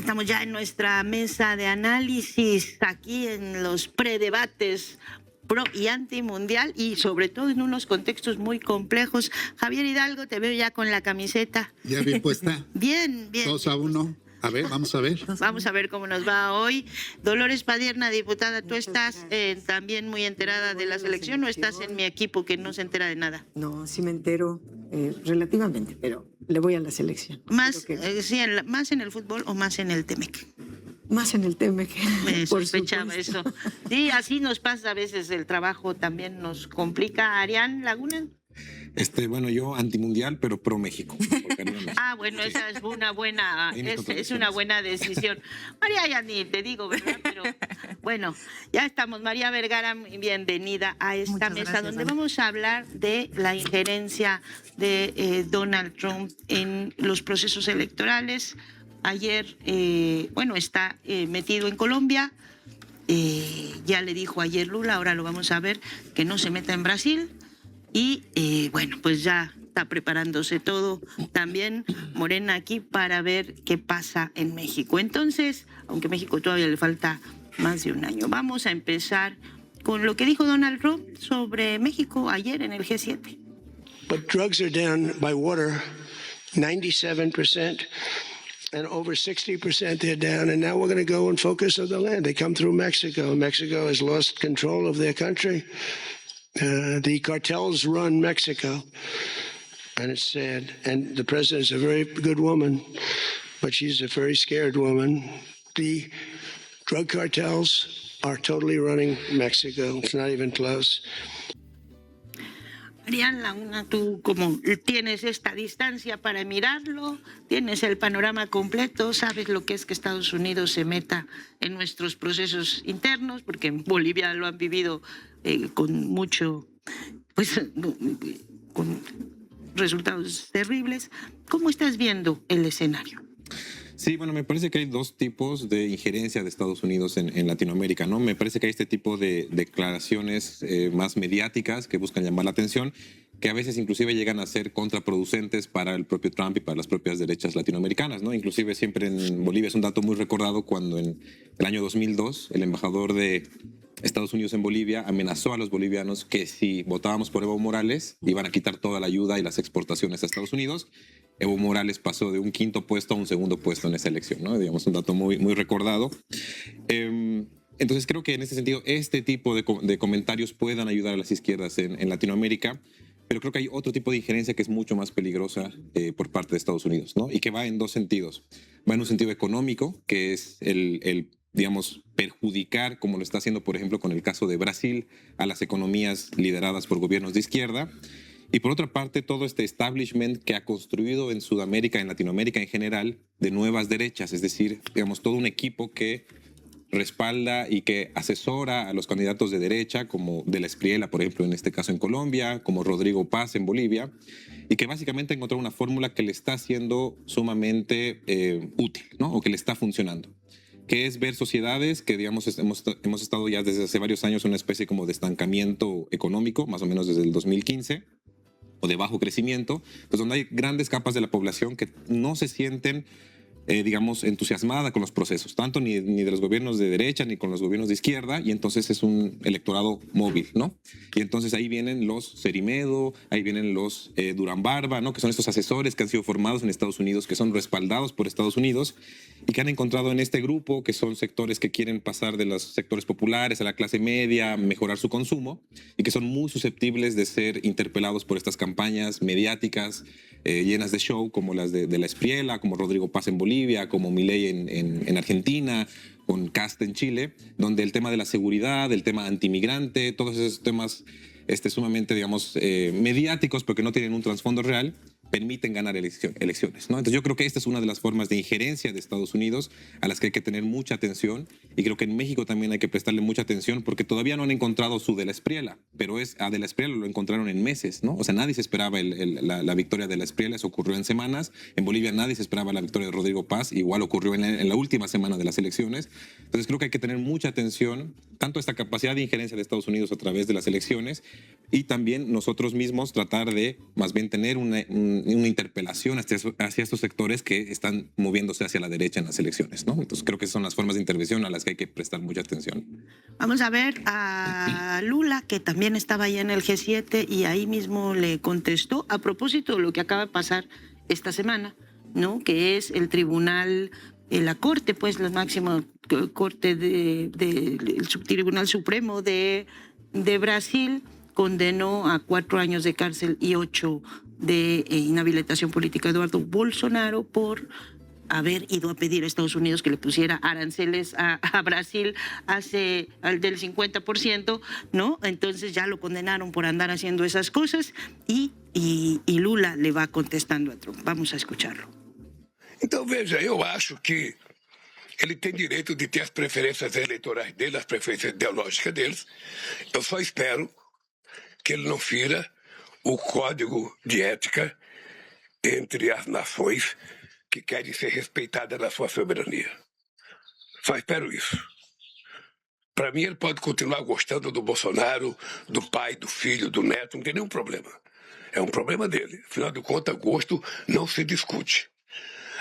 Estamos ya en nuestra mesa de análisis, aquí en los predebates pro y antimundial y sobre todo en unos contextos muy complejos. Javier Hidalgo, te veo ya con la camiseta. Ya bien puesta. Bien, bien. 2-1. A ver, vamos a ver. Vamos a ver cómo nos va hoy. Dolores Padierna, diputada, ¿tú estás también muy enterada de la selección o estás en mi equipo que no se entera de nada? No, sí me entero relativamente, pero le voy a la selección. Más, sí, ¿más en el fútbol o más en el Temec? Más en el Temec. Me sospechaba eso. Sí, así nos pasa a veces, el trabajo también nos complica. Arián Laguna. Bueno, yo antimundial, pero pro México. Ah, bueno, esa es una buena, es una buena decisión. María, ya ni te digo, ¿verdad? Pero bueno, ya estamos. María Vergara, bienvenida a esta mesa donde vamos a hablar de la injerencia de Donald Trump en los procesos electorales. Ayer, bueno, está metido en Colombia. Ya le dijo ayer Lula, ahora lo vamos a ver, que no se meta en Brasil. Y bueno, pues ya está preparándose todo también Morena aquí para ver qué pasa en México. Entonces, aunque a México todavía le falta más de un año, vamos a empezar con lo que dijo Donald Trump sobre México ayer en el G7. But drugs are down by water 97%. And over 60% they're down, and now we're going to go and focus on the land. They come through Mexico. Mexico has lost control of their country. The cartels run Mexico, and it's sad. And the president is a very good woman, but she's a very scared woman. The drug cartels are totally running Mexico. It's not even close. Arián Laguna, tú como tienes esta distancia para mirarlo, tienes el panorama completo, sabes lo que es que Estados Unidos se meta en nuestros procesos internos, porque en Bolivia lo han vivido con mucho, pues con resultados terribles. ¿Cómo estás viendo el escenario? Sí, bueno, me parece que hay dos tipos de injerencia de Estados Unidos en Latinoamérica, ¿no? Me parece que hay este tipo de declaraciones más mediáticas que buscan llamar la atención, que a veces inclusive llegan a ser contraproducentes para el propio Trump y para las propias derechas latinoamericanas, ¿no? Inclusive siempre en Bolivia es un dato muy recordado cuando en el año 2002 el embajador de Estados Unidos en Bolivia amenazó a los bolivianos que si votábamos por Evo Morales iban a quitar toda la ayuda y las exportaciones a Estados Unidos. Evo Morales pasó de un quinto puesto a un segundo puesto en esa elección, ¿no? Digamos, un dato muy, muy recordado. Entonces creo que en ese sentido este tipo de comentarios puedan ayudar a las izquierdas en Latinoamérica, pero creo que hay otro tipo de injerencia que es mucho más peligrosa por parte de Estados Unidos, ¿no? Y que va en dos sentidos. Va en un sentido económico, que es digamos, perjudicar, como lo está haciendo, por ejemplo, con el caso de Brasil, a las economías lideradas por gobiernos de izquierda. Y por otra parte, todo este establishment que ha construido en Sudamérica, en Latinoamérica en general, de nuevas derechas, es decir, digamos, todo un equipo que respalda y que asesora a los candidatos de derecha, como de la Espriella, por ejemplo, en este caso en Colombia, como Rodrigo Paz en Bolivia, y que básicamente encontró una fórmula que le está siendo sumamente útil, ¿no? O que le está funcionando, que es ver sociedades que, digamos, hemos estado ya desde hace varios años en una especie como de estancamiento económico, más o menos desde el 2015, o de bajo crecimiento, pues donde hay grandes capas de la población que no se sienten, digamos, entusiasmada con los procesos, tanto ni de los gobiernos de derecha ni con los gobiernos de izquierda, y entonces es un electorado móvil, ¿no? Y entonces ahí vienen los Cerimedo, ahí vienen los Durán Barba, ¿no? Que son estos asesores que han sido formados en Estados Unidos, que son respaldados por Estados Unidos y que han encontrado en este grupo, que son sectores que quieren pasar de los sectores populares a la clase media, mejorar su consumo, y que son muy susceptibles de ser interpelados por estas campañas mediáticas llenas de show, como las de la Espriella, como Rodrigo Paz en Bolivia, como Milei en Argentina, con Kast en Chile, donde el tema de la seguridad, el tema antimigrante, todos esos temas sumamente, digamos, mediáticos, pero que no tienen un trasfondo real, permiten ganar elecciones, ¿no? Entonces yo creo que esta es una de las formas de injerencia de Estados Unidos a las que hay que tener mucha atención, y creo que en México también hay que prestarle mucha atención porque todavía no han encontrado su de la Espriella, pero a de la Espriella lo encontraron en meses, ¿no? O sea, nadie se esperaba la victoria de la Espriella, eso ocurrió en semanas. En Bolivia nadie se esperaba la victoria de Rodrigo Paz, igual ocurrió en la última semana de las elecciones. Entonces creo que hay que tener mucha atención, tanto a esta capacidad de injerencia de Estados Unidos a través de las elecciones, y también nosotros mismos tratar de más bien tener una una interpelación hacia estos sectores que están moviéndose hacia la derecha en las elecciones, ¿no? Entonces creo que esas son las formas de intervención a las que hay que prestar mucha atención. Vamos a ver a Lula, que también estaba ahí en el G7 y ahí mismo le contestó a propósito de lo que acaba de pasar esta semana, ¿no? Que es el tribunal, la corte, pues la máxima corte del Tribunal Supremo de Brasil condenó a 4 años de cárcel y 8 de inhabilitación política a Eduardo Bolsonaro por haber ido a pedir a Estados Unidos que le pusiera aranceles a Brasil del 50%, ¿no? Entonces ya lo condenaron por andar haciendo esas cosas y Lula le va contestando a Trump. Vamos a escucharlo. Então, veja, eu acho que ele tem direito de ter as preferências eleitorais dele, as preferências ideológicas deles. Eu só espero que ele não fira o código de ética entre as nações que querem ser respeitadas na sua soberania. Só espero isso. Para mim, ele pode continuar gostando do Bolsonaro, do pai, do filho, do neto, não tem nenhum problema. É um problema dele. Afinal de contas, gosto não se discute.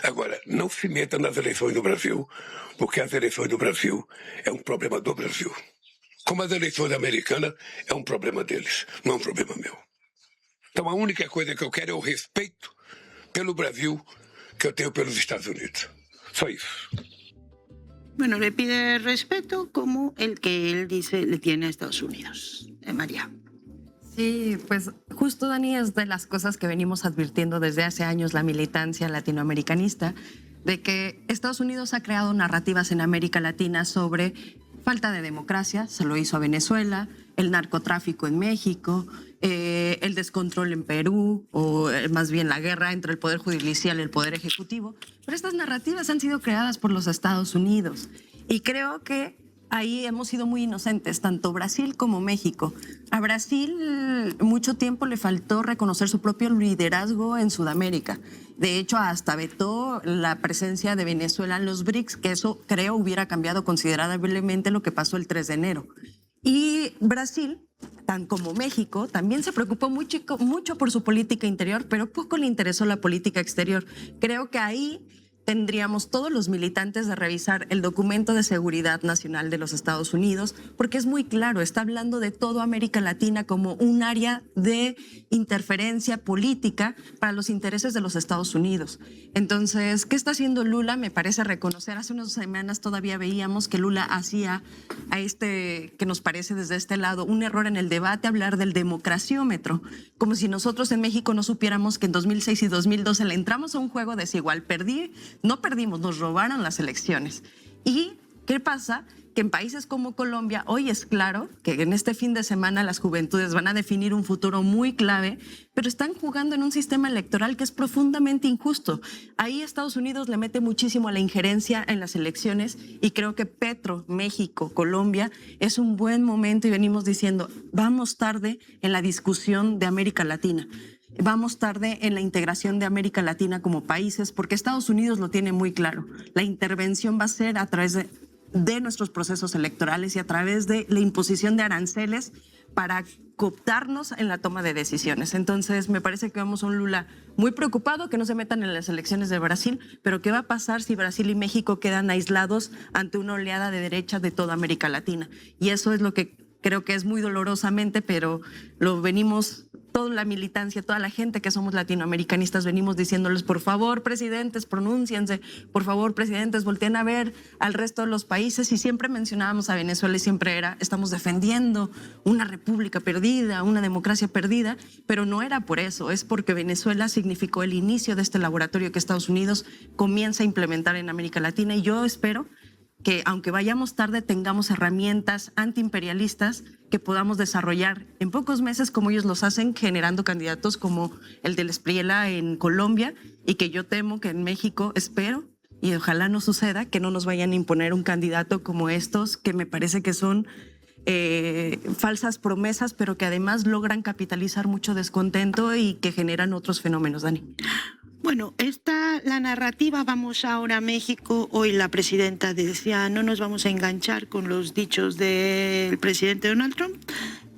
Agora, não se meta nas eleições do Brasil, porque as eleições do Brasil é um problema do Brasil. Como as eleições americanas, é um problema deles, não é um problema meu. Então, a única coisa que eu quero é o respeito pelo Brasil que eu tenho pelos Estados Unidos. Só isso. Bueno, le pide respeto como el que él dice le tiene a Estados Unidos. María. Sí, pues justo, Dani, es de las cosas que venimos advirtiendo desde hace años la militancia latinoamericanista, de que Estados Unidos ha creado narrativas en América Latina sobre falta de democracia, se lo hizo a Venezuela, el narcotráfico en México, el descontrol en Perú, o más bien la guerra entre el Poder Judicial y el Poder Ejecutivo. Pero estas narrativas han sido creadas por los Estados Unidos y creo que ahí hemos sido muy inocentes, tanto Brasil como México. A Brasil mucho tiempo le faltó reconocer su propio liderazgo en Sudamérica. De hecho, hasta vetó la presencia de Venezuela en los BRICS, que eso creo hubiera cambiado considerablemente lo que pasó el 3 de enero. Y Brasil, tan como México, también se preocupó mucho por su política interior, pero poco le interesó la política exterior. Creo que ahí tendríamos todos los militantes de revisar el documento de seguridad nacional de los Estados Unidos, porque es muy claro, está hablando de toda América Latina como un área de interferencia política para los intereses de los Estados Unidos. Entonces, ¿qué está haciendo Lula? Me parece reconocer, hace unas semanas todavía veíamos que Lula hacía que nos parece desde este lado, un error en el debate, hablar del democraciómetro, como si nosotros en México no supiéramos que en 2006 y 2012 le entramos a un juego desigual, no perdimos, nos robaron las elecciones. ¿Y qué pasa? Que en países como Colombia, hoy es claro que en este fin de semana las juventudes van a definir un futuro muy clave, pero están jugando en un sistema electoral que es profundamente injusto. Ahí Estados Unidos le mete muchísimo a la injerencia en las elecciones y creo que Petro, México, Colombia, es un buen momento y venimos diciendo, vamos tarde en la discusión de América Latina. Vamos tarde en la integración de América Latina como países, porque Estados Unidos lo tiene muy claro. La intervención va a ser a través de nuestros procesos electorales y a través de la imposición de aranceles para cooptarnos en la toma de decisiones. Entonces, me parece que vamos a un Lula muy preocupado, que no se metan en las elecciones de Brasil, pero ¿qué va a pasar si Brasil y México quedan aislados ante una oleada de derecha de toda América Latina? Y eso es lo que creo que es muy dolorosamente, pero lo venimos, toda la militancia, toda la gente que somos latinoamericanistas, venimos diciéndoles, por favor, presidentes, pronúnciense, por favor, presidentes, volteen a ver al resto de los países, y siempre mencionábamos a Venezuela y siempre estamos defendiendo una república perdida, una democracia perdida, pero no era por eso, es porque Venezuela significó el inicio de este laboratorio que Estados Unidos comienza a implementar en América Latina, y yo espero que aunque vayamos tarde tengamos herramientas antiimperialistas que podamos desarrollar en pocos meses como ellos los hacen, generando candidatos como el del Espriella en Colombia, y que yo temo que en México, espero y ojalá no suceda, que no nos vayan a imponer un candidato como estos, que me parece que son falsas promesas, pero que además logran capitalizar mucho descontento y que generan otros fenómenos, Dani. Bueno, la narrativa, vamos ahora a México. Hoy la presidenta decía, no nos vamos a enganchar con los dichos del presidente Donald Trump.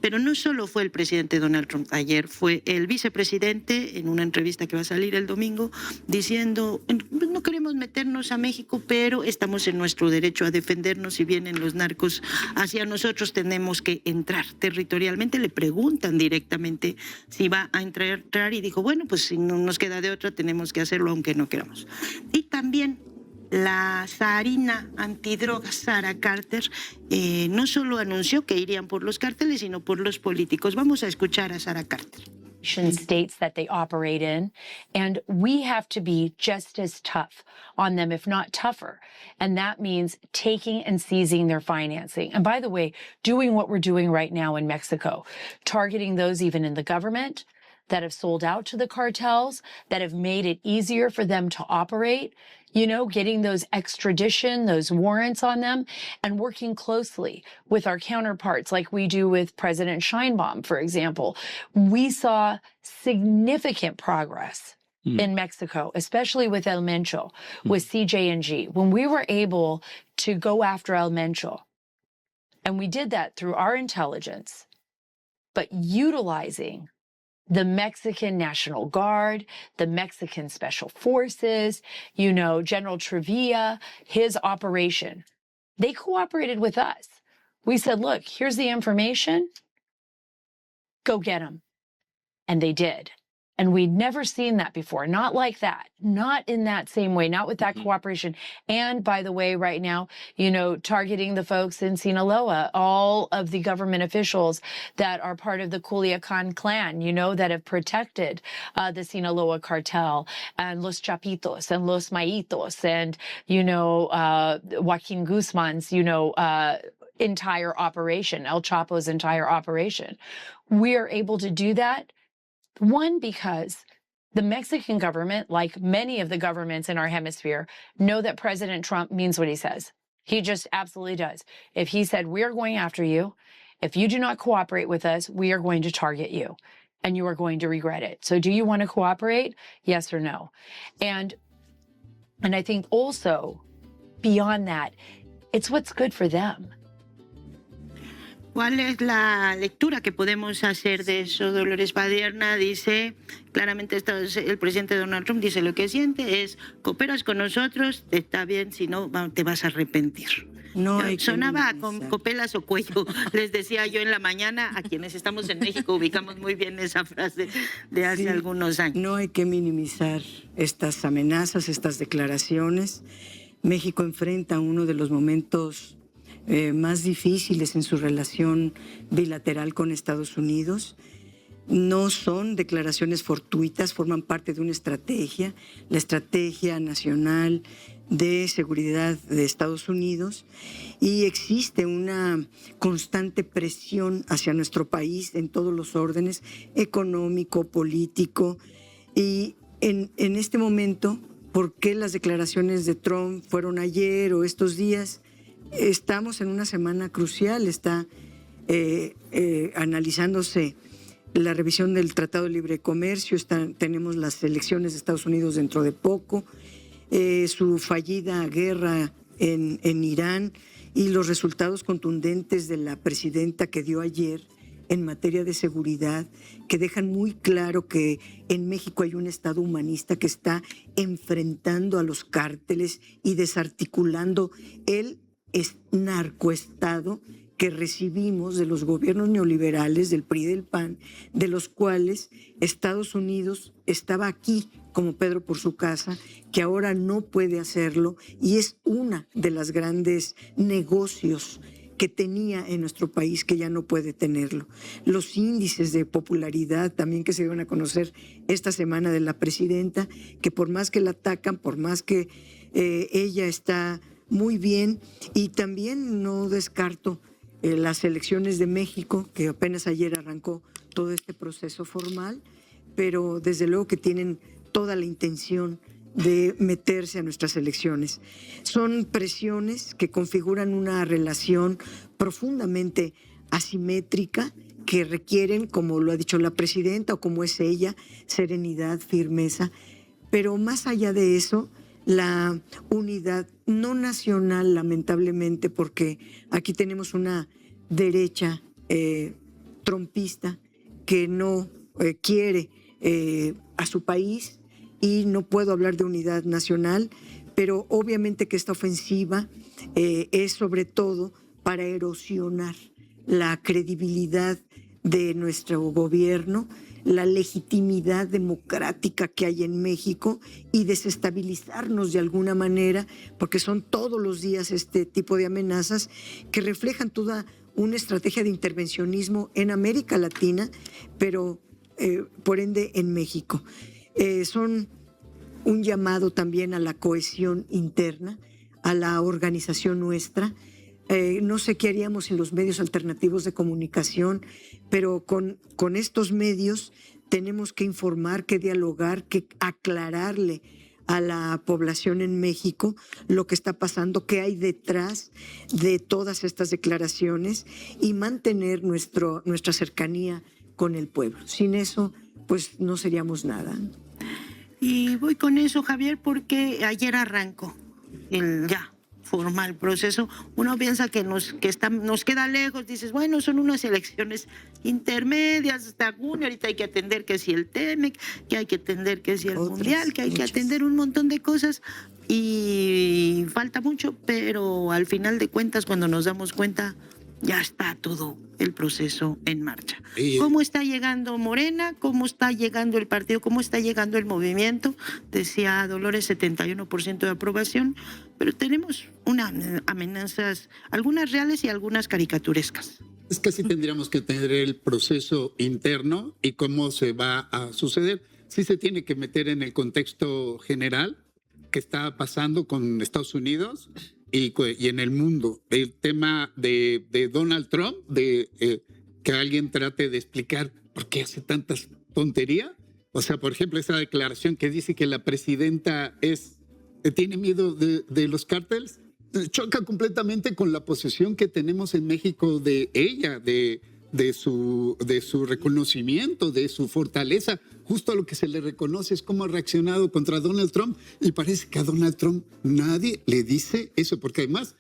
Pero no solo fue el presidente Donald Trump ayer, fue el vicepresidente en una entrevista que va a salir el domingo diciendo, no queremos meternos a México, pero estamos en nuestro derecho a defendernos. Si vienen los narcos hacia nosotros, tenemos que entrar territorialmente. Le preguntan directamente si va a entrar y dijo, bueno, pues si no nos queda de otra, tenemos que hacerlo aunque no queramos. Y también la zarina antidrogas Sarah Carter no solo anunció que irían por los cárteles, sino por los políticos. Vamos a escuchar a Sarah Carter. States that they operate in, and we have to be just as tough on them, if not tougher. And that means taking and seizing their financing. And by the way, doing what we're doing right now in Mexico, targeting those even in the government that have sold out to the cartels, that have made it easier for them to operate, you know, getting those extradition, those warrants on them, and working closely with our counterparts like we do with President Sheinbaum, for example. We saw significant progress in Mexico, especially with El Mencho, with CJ&G. When we were able to go after El Mencho, and we did that through our intelligence, but utilizing the Mexican National Guard, the Mexican Special Forces, you know, General Trevilla, his operation. They cooperated with us. We said, look, here's the information. Go get them. And they did. And we'd never seen that before. Not like that. Not in that same way. Not with that cooperation. And by the way, right now, you know, targeting the folks in Sinaloa, all of the government officials that are part of the Culiacan clan, you know, that have protected the Sinaloa cartel, and Los Chapitos and Los Maitos, and, you know, Joaquin Guzman's, you know, entire operation, El Chapo's entire operation. We are able to do that. One, because the Mexican government, like many of the governments in our hemisphere, know that President Trump means what he says. He just absolutely does. If he said, we are going after you, if you do not cooperate with us, we are going to target you, and you are going to regret it. So do you want to cooperate? Yes or no? And I think also, beyond that, it's what's good for them. ¿Cuál es la lectura que podemos hacer de eso? Dolores Padierna dice, claramente el presidente Donald Trump dice lo que siente es, cooperas con nosotros, está bien, si no te vas a arrepentir. No hay que Sonaba minimizar. con copelas o cuello, les decía yo en la mañana, a quienes estamos en México ubicamos muy bien esa frase de hace algunos años. No hay que minimizar estas amenazas, estas declaraciones. México enfrenta uno de los momentos más difíciles en su relación bilateral con Estados Unidos. No son declaraciones fortuitas, forman parte de una estrategia, la Estrategia Nacional de Seguridad de Estados Unidos, y existe una constante presión hacia nuestro país en todos los órdenes, económico, político, y en este momento, ¿por qué las declaraciones de Trump fueron ayer o estos días? Estamos en una semana crucial, está analizándose la revisión del Tratado de Libre Comercio, tenemos las elecciones de Estados Unidos dentro de poco, su fallida guerra en Irán y los resultados contundentes de la presidenta que dio ayer en materia de seguridad, que dejan muy claro que en México hay un Estado humanista que está enfrentando a los cárteles y desarticulando el narcoestado que recibimos de los gobiernos neoliberales del PRI y del PAN, de los cuales Estados Unidos estaba aquí como Pedro por su casa, que ahora no puede hacerlo, y es una de las grandes negocios que tenía en nuestro país, que ya no puede tenerlo. Los índices de popularidad también que se dieron a conocer esta semana de la presidenta, que por más que la atacan, por más que ella está muy bien, y también no descarto las elecciones de México, que apenas ayer arrancó todo este proceso formal, pero desde luego que tienen toda la intención de meterse a nuestras elecciones. Son presiones que configuran una relación profundamente asimétrica, que requieren, como lo ha dicho la presidenta o como es ella, serenidad, firmeza, pero más allá de eso, la unidad no nacional, lamentablemente, porque aquí tenemos una derecha trompista que no quiere a su país, y no puedo hablar de unidad nacional, pero obviamente que esta ofensiva es sobre todo para erosionar la credibilidad de nuestro gobierno, la legitimidad democrática que hay en México, y desestabilizarnos de alguna manera, porque son todos los días este tipo de amenazas que reflejan toda una estrategia de intervencionismo en América Latina, pero por ende en México. Son un llamado también a la cohesión interna, a la organización nuestra. No sé qué haríamos sin los medios alternativos de comunicación, pero con estos medios tenemos que informar, que dialogar, que aclararle a la población en México lo que está pasando, qué hay detrás de todas estas declaraciones, y mantener nuestra cercanía con el pueblo. Sin eso, pues no seríamos nada. Y voy con eso, Javier, porque ayer arrancó el ya formal proceso. Uno piensa que nos queda lejos, dices, bueno, son unas elecciones intermedias hasta junio, ahorita hay que atender que si el TEMEC, que hay que atender que si el Mundial, que hay que atender un montón de cosas, y falta mucho, pero al final de cuentas, cuando nos damos cuenta, ya está todo el proceso en marcha. ¿Cómo está llegando Morena? ¿Cómo está llegando el partido? ¿Cómo está llegando el movimiento? Decía Dolores, 71% de aprobación, pero tenemos unas amenazas, algunas reales y algunas caricaturescas. Es que sí tendríamos que tener el proceso interno y cómo se va a suceder. Sí se tiene que meter en el contexto general que está pasando con Estados Unidos y en el mundo. El tema de Donald Trump, que alguien trate de explicar por qué hace tantas tonterías. O sea, por ejemplo, esa declaración que dice que la presidenta tiene miedo de los cárteles, choca completamente con la posición que tenemos en México de ella, de su reconocimiento, de su fortaleza. Justo lo que se le reconoce es cómo ha reaccionado contra Donald Trump, y parece que a Donald Trump nadie le dice eso, porque además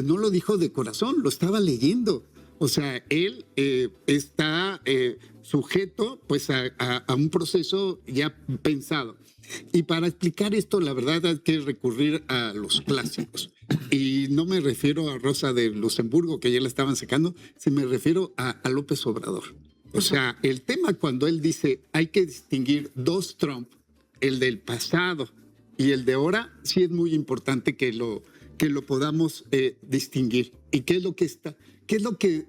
no lo dijo de corazón, lo estaba leyendo. O sea, él está sujeto pues a un proceso ya pensado. Y para explicar esto, la verdad hay que recurrir a los clásicos. Y no me refiero a Rosa de Luxemburgo, que ya la estaban sacando, sino me refiero a López Obrador. O sea, el tema cuando él dice hay que distinguir dos Trump, el del pasado y el de ahora, sí es muy importante que lo podamos distinguir. ¿Y qué es lo que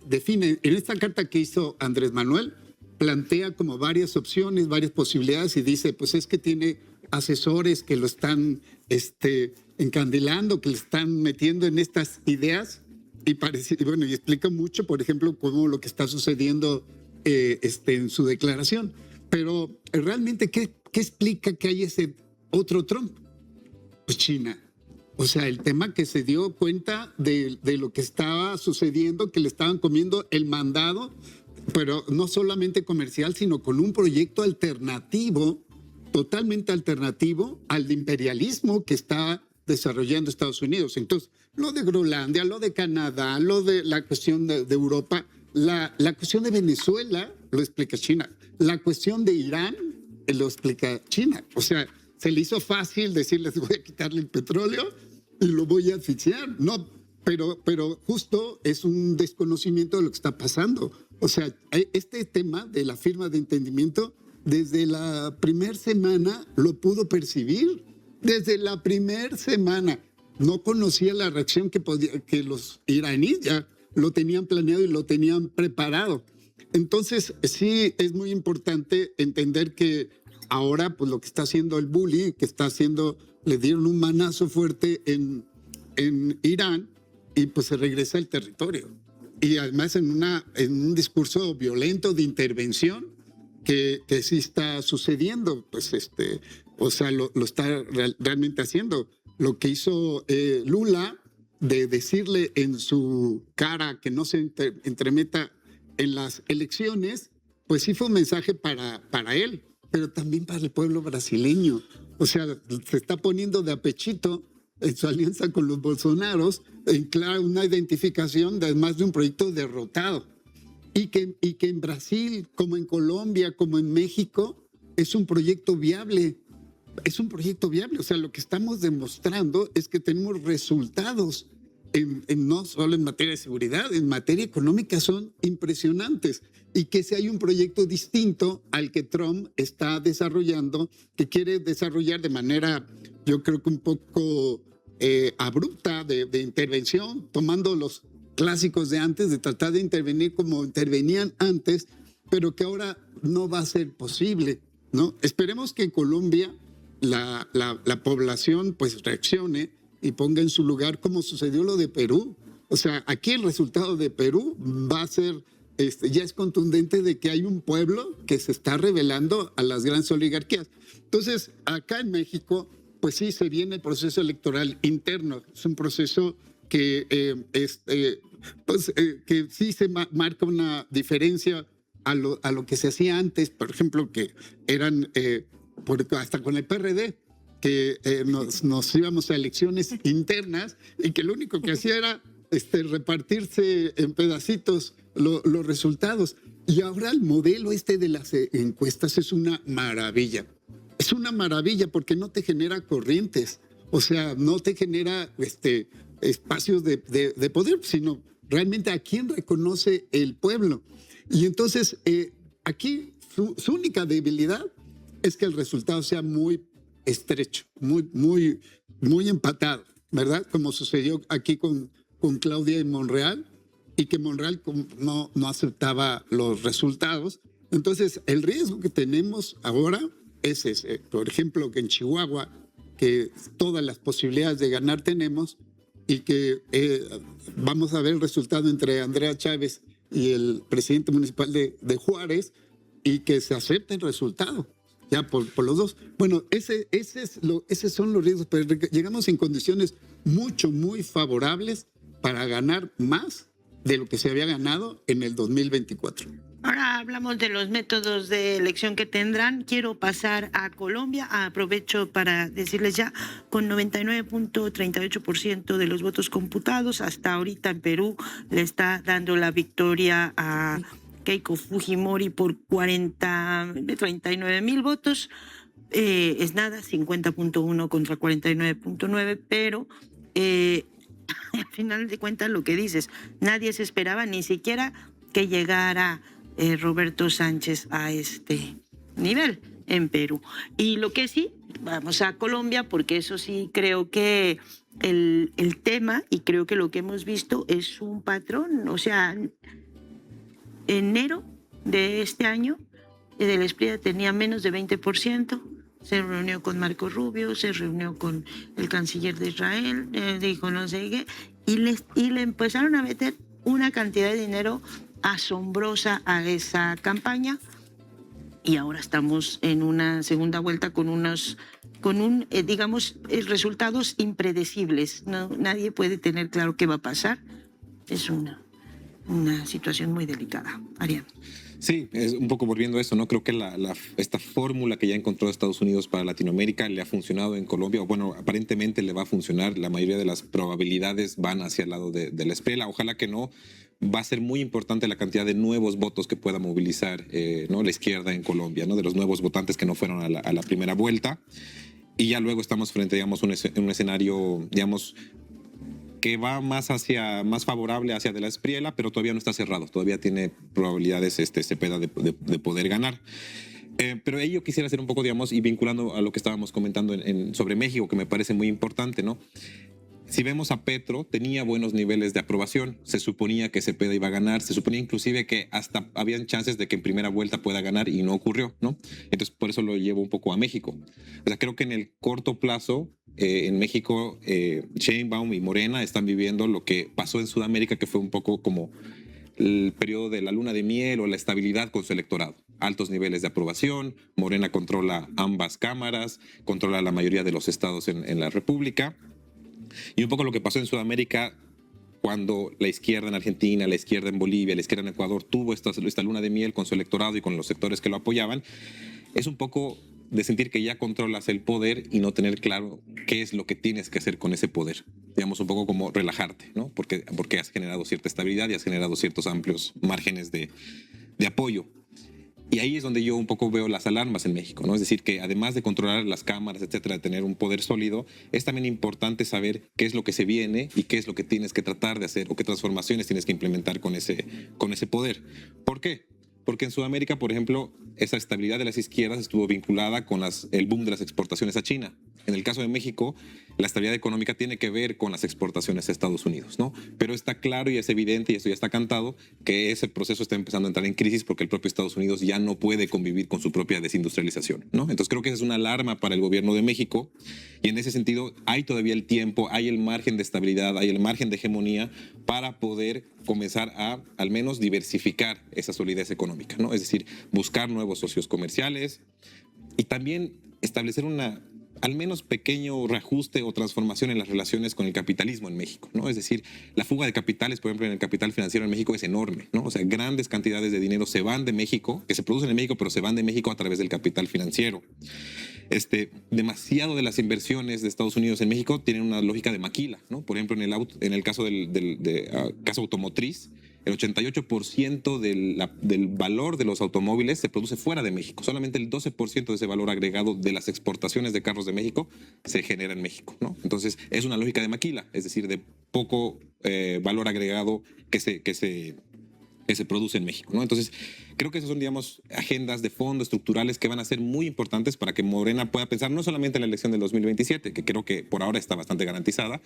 define? En esta carta que hizo Andrés Manuel, plantea como varias opciones, varias posibilidades, y dice, pues es que tiene asesores que lo están encandilando, que le están metiendo en estas ideas, y explica mucho, por ejemplo, cómo lo que está sucediendo en su declaración. Pero realmente, ¿qué explica que hay ese otro Trump? Pues China. O sea, el tema que se dio cuenta de lo que estaba sucediendo, que le estaban comiendo el mandado, pero no solamente comercial, sino con un proyecto alternativo, totalmente alternativo al imperialismo que está desarrollando Estados Unidos. Entonces, lo de Groenlandia, lo de Canadá, lo de la cuestión de Europa, la cuestión de Venezuela, lo explica China. La cuestión de Irán, lo explica China. O sea, se le hizo fácil decirles, voy a quitarle el petróleo y lo voy a asfixiar. No, pero justo es un desconocimiento de lo que está pasando. O sea, este tema de la firma de entendimiento, desde la primera semana lo pudo percibir. Desde la primera semana no conocía la reacción que los iraníes ya lo tenían planeado y lo tenían preparado. Entonces, sí es muy importante entender que ahora, pues lo que está haciendo el bully, le dieron un manazo fuerte en Irán, y pues se regresa al territorio. Y además en un discurso violento de intervención que sí está sucediendo, pues o sea, lo está realmente haciendo. Lo que hizo Lula de decirle en su cara que no se entremeta en las elecciones, pues sí fue un mensaje para él, pero también para el pueblo brasileño. O sea, se está poniendo de apechito en su alianza con los Bolsonaros, en clara una identificación además de un proyecto derrotado. y que en Brasil, como en Colombia, como en México, es un proyecto viable. Es un proyecto viable. O sea, lo que estamos demostrando es que tenemos resultados no solo en materia de seguridad, en materia económica son impresionantes. Y que si hay un proyecto distinto al que Trump está desarrollando, que quiere desarrollar de manera, yo creo que un poco abrupta de intervención, tomando los clásicos de antes, de tratar de intervenir como intervenían antes, pero que ahora no va a ser posible, ¿no? Esperemos que en Colombia la población pues reaccione y ponga en su lugar como sucedió lo de Perú. O sea, aquí el resultado de Perú va a ser, ya es contundente de que hay un pueblo que se está rebelando a las grandes oligarquías. Entonces, acá en México, pues sí, se viene el proceso electoral interno. Es un proceso que, que sí se marca una diferencia a lo que se hacía antes, por ejemplo, que eran, hasta con el PRD, que nos íbamos a elecciones internas y que lo único que hacía era repartirse en pedacitos los resultados. Y ahora el modelo de las encuestas es una maravilla. Es una maravilla porque no te genera corrientes, o sea, no te genera espacios de poder, sino realmente a quién reconoce el pueblo. Y entonces aquí su única debilidad es que el resultado sea muy estrecho, muy empatado, ¿verdad? Como sucedió aquí con Claudia en Monreal, y que Monreal no aceptaba los resultados. Entonces, el riesgo que tenemos ahora es ese. Por ejemplo, que en Chihuahua, que todas las posibilidades de ganar tenemos, y que vamos a ver el resultado entre Andrea Chávez y el presidente municipal de Juárez, y que se acepte el resultado. Ya por los dos. Bueno, esos son los riesgos, pero llegamos en condiciones muy favorables para ganar más de lo que se había ganado en el 2024. Ahora hablamos de los métodos de elección que tendrán. Quiero pasar a Colombia. Aprovecho para decirles ya, con 99.38% de los votos computados, hasta ahorita en Perú le está dando la victoria a Keiko Fujimori por 39,000 votos. Es nada, 50.1 contra 49.9, pero al final de cuentas lo que dices, nadie se esperaba ni siquiera que llegara Roberto Sánchez a este nivel en Perú. Y lo que sí, vamos a Colombia, porque eso sí creo que el tema, y creo que lo que hemos visto es un patrón. O sea, enero de este año, el Esprilla tenía menos de 20%, se reunió con Marco Rubio, se reunió con el canciller de Israel, dijo no sé qué, y le empezaron a meter una cantidad de dinero asombrosa a esa campaña, y ahora estamos en una segunda vuelta con digamos, resultados impredecibles. No, nadie puede tener claro qué va a pasar. Es una situación muy delicada. Arián. Sí, es un poco volviendo a eso, ¿no? Creo que esta fórmula que ya encontró Estados Unidos para Latinoamérica le ha funcionado en Colombia, o bueno, aparentemente le va a funcionar. La mayoría de las probabilidades van hacia el lado de la Esprella. Ojalá que no. Va a ser muy importante la cantidad de nuevos votos que pueda movilizar ¿no? la izquierda en Colombia, ¿no? De los nuevos votantes que no fueron a la primera vuelta. Y ya luego estamos frente, digamos, un escenario, digamos, que va más favorable hacia de la Espriella, pero todavía no está cerrado, todavía tiene probabilidades Cepeda de poder ganar. Pero ahí yo quisiera hacer un poco, digamos, y vinculando a lo que estábamos comentando sobre México, que me parece muy importante, ¿no? Si vemos a Petro, tenía buenos niveles de aprobación, se suponía que Cepeda iba a ganar, se suponía inclusive que hasta habían chances de que en primera vuelta pueda ganar y no ocurrió, ¿no? Entonces por eso lo llevo un poco a México. O sea, creo que en el corto plazo, en México, Sheinbaum y Morena están viviendo lo que pasó en Sudamérica, que fue un poco como el periodo de la luna de miel o la estabilidad con su electorado. Altos niveles de aprobación, Morena controla ambas cámaras, controla la mayoría de los estados en la República. Y un poco lo que pasó en Sudamérica cuando la izquierda en Argentina, la izquierda en Bolivia, la izquierda en Ecuador tuvo esta luna de miel con su electorado y con los sectores que lo apoyaban, es un poco de sentir que ya controlas el poder y no tener claro qué es lo que tienes que hacer con ese poder. digamos, un poco como relajarte, ¿no? Porque has generado cierta estabilidad y has generado ciertos amplios márgenes de apoyo. Y ahí es donde yo un poco veo las alarmas en México, ¿no? Es decir, que además de controlar las cámaras, etcétera, de tener un poder sólido, es también importante saber qué es lo que se viene y qué es lo que tienes que tratar de hacer o qué transformaciones tienes que implementar con ese poder. ¿Por qué? Porque en Sudamérica, por ejemplo, esa estabilidad de las izquierdas estuvo vinculada con el boom de las exportaciones a China. En el caso de México, la estabilidad económica tiene que ver con las exportaciones a Estados Unidos, ¿no? Pero está claro y es evidente, y esto ya está cantado, que ese proceso está empezando a entrar en crisis porque el propio Estados Unidos ya no puede convivir con su propia desindustrialización, ¿no? Entonces creo que esa es una alarma para el gobierno de México, y en ese sentido hay todavía el tiempo, hay el margen de estabilidad, hay el margen de hegemonía para poder comenzar a al menos diversificar esa solidez económica, ¿no? Es decir, buscar nuevos socios comerciales y también establecer al menos pequeño reajuste o transformación en las relaciones con el capitalismo en México, ¿no? Es decir, la fuga de capitales, por ejemplo, en el capital financiero en México es enorme, ¿no? O sea, grandes cantidades de dinero se van de México, que se producen en México, pero se van de México a través del capital financiero. Demasiado de las inversiones de Estados Unidos en México tienen una lógica de maquila, ¿no? Por ejemplo, en el caso caso automotriz, el 88% del valor de los automóviles se produce fuera de México. Solamente el 12% de ese valor agregado de las exportaciones de carros de México se genera en México, ¿no? Entonces, es una lógica de maquila, es decir, de poco valor agregado que se produce en México, ¿no? Entonces, creo que esas son, digamos, agendas de fondo estructurales que van a ser muy importantes para que Morena pueda pensar no solamente en la elección del 2027, que creo que por ahora está bastante garantizada,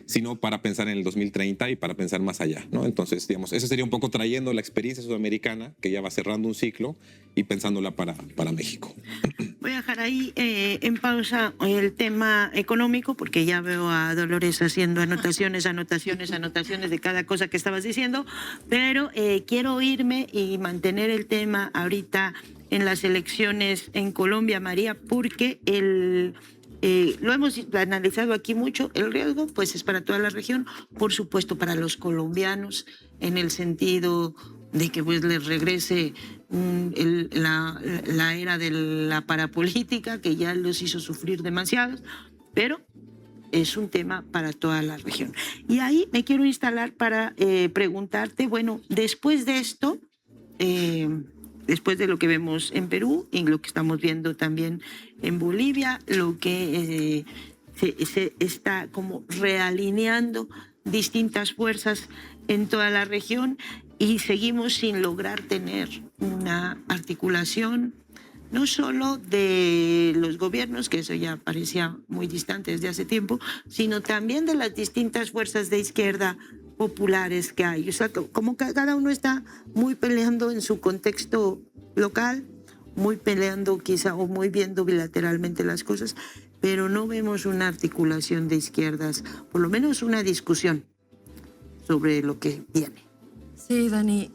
sino para pensar en el 2030 y para pensar más allá, ¿no? Entonces, digamos, eso sería un poco trayendo la experiencia sudamericana, que ya va cerrando un ciclo, y pensándola para México. Voy a dejar ahí en pausa el tema económico, porque ya veo a Dolores haciendo anotaciones de cada cosa que estabas diciendo, pero quiero irme y mantener el tema ahorita en las elecciones en Colombia, María, porque lo hemos analizado aquí mucho. El riesgo pues es para toda la región, por supuesto para los colombianos, en el sentido de que pues les regrese la era de la parapolítica, que ya los hizo sufrir demasiado, pero es un tema para toda la región. Y ahí me quiero instalar para preguntarte, bueno, después de esto, después de lo que vemos en Perú y lo que estamos viendo también en Bolivia, lo que se está como realineando distintas fuerzas en toda la región, y seguimos sin lograr tener una articulación no solo de los gobiernos, que eso ya parecía muy distante desde hace tiempo, sino también de las distintas fuerzas de izquierda populares que hay. O sea, como que cada uno está muy peleando en su contexto local, muy peleando quizá o muy viendo bilateralmente las cosas, pero no vemos una articulación de izquierdas, por lo menos una discusión sobre lo que viene. Sí, Dani,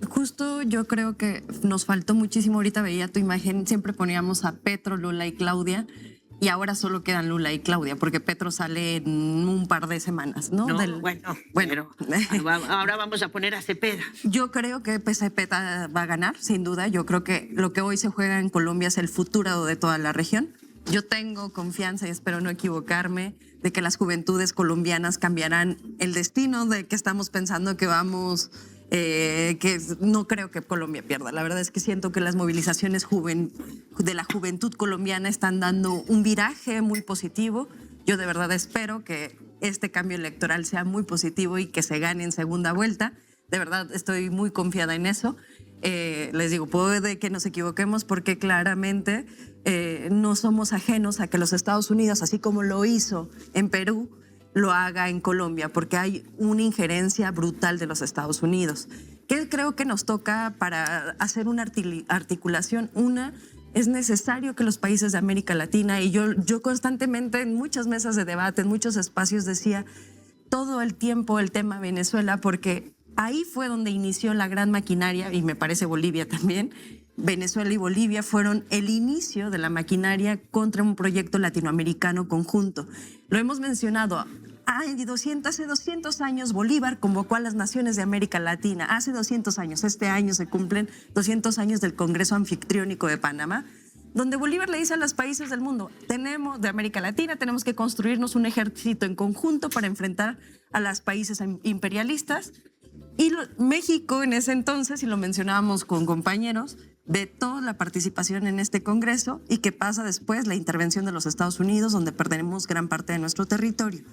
justo yo creo que nos faltó muchísimo. Ahorita veía tu imagen, siempre poníamos a Petro, Lula y Claudia, y ahora solo quedan Lula y Claudia, porque Petro sale en un par de semanas, ¿no? Bueno, ahora vamos a poner a Cepeda. Yo creo que Cepeda va a ganar, sin duda. Yo creo que lo que hoy se juega en Colombia es el futuro de toda la región. Yo tengo confianza, y espero no equivocarme, de que las juventudes colombianas cambiarán el destino, de que estamos pensando que vamos... que no creo que Colombia pierda. La verdad es que siento que las movilizaciones de la juventud colombiana están dando un viraje muy positivo. Yo de verdad espero que este cambio electoral sea muy positivo y que se gane en segunda vuelta. De verdad estoy muy confiada en eso. Les digo, puede que nos equivoquemos, porque claramente no somos ajenos a que los Estados Unidos, así como lo hizo en Perú, lo haga en Colombia, porque hay una injerencia brutal de los Estados Unidos. ¿Qué creo que nos toca para hacer una articulación? Una, es necesario que los países de América Latina, y yo constantemente en muchas mesas de debate, en muchos espacios decía todo el tiempo el tema Venezuela, porque ahí fue donde inició la gran maquinaria, y me parece Bolivia también. Venezuela y Bolivia fueron el inicio de la maquinaria contra un proyecto latinoamericano conjunto. Lo hemos mencionado. Hace 200 años Bolívar convocó a las naciones de América Latina. Hace 200 años, este año se cumplen 200 años del Congreso Anfitriónico de Panamá. donde Bolívar le dice a los países del mundo, de América Latina, tenemos que construirnos un ejército en conjunto para enfrentar a los países imperialistas. Y México en ese entonces, y lo mencionábamos con compañeros, vetó la participación en este Congreso. ¿Y qué pasa después? La intervención de los Estados Unidos, donde perdemos gran parte de nuestro territorio.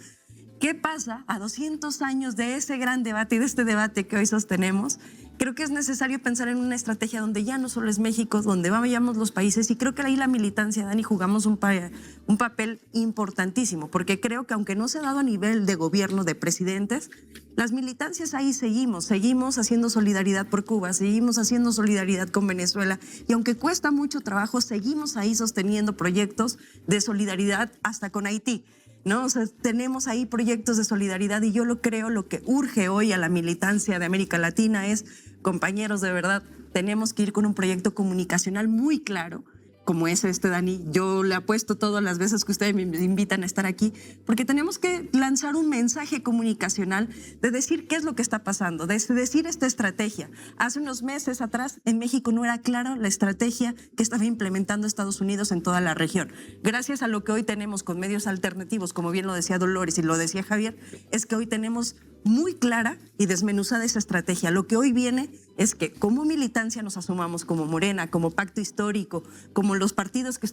¿Qué pasa a 200 años de ese gran debate y de este debate que hoy sostenemos? Creo que es necesario pensar en una estrategia donde ya no solo es México, donde vayamos los países, y creo que ahí la militancia, Dani, jugamos un papel importantísimo, porque creo que aunque no se ha dado a nivel de gobierno, de presidentes, las militancias ahí seguimos haciendo solidaridad por Cuba, seguimos haciendo solidaridad con Venezuela, y aunque cuesta mucho trabajo, seguimos ahí sosteniendo proyectos de solidaridad hasta con Haití, ¿no? O sea, tenemos ahí proyectos de solidaridad, y yo lo que urge hoy a la militancia de América Latina es, compañeros, de verdad, tenemos que ir con un proyecto comunicacional muy claro, como es Dani. Yo le apuesto todas las veces que ustedes me invitan a estar aquí, porque tenemos que lanzar un mensaje comunicacional de decir qué es lo que está pasando, de decir esta estrategia. Hace unos meses atrás en México no era clara la estrategia que estaba implementando Estados Unidos en toda la región. Gracias a lo que hoy tenemos con medios alternativos, como bien lo decía Dolores y lo decía Javier, es que hoy tenemos muy clara y desmenuzada esa estrategia. Lo que hoy viene es que como militancia nos asumamos como Morena, como Pacto Histórico, como los partidos que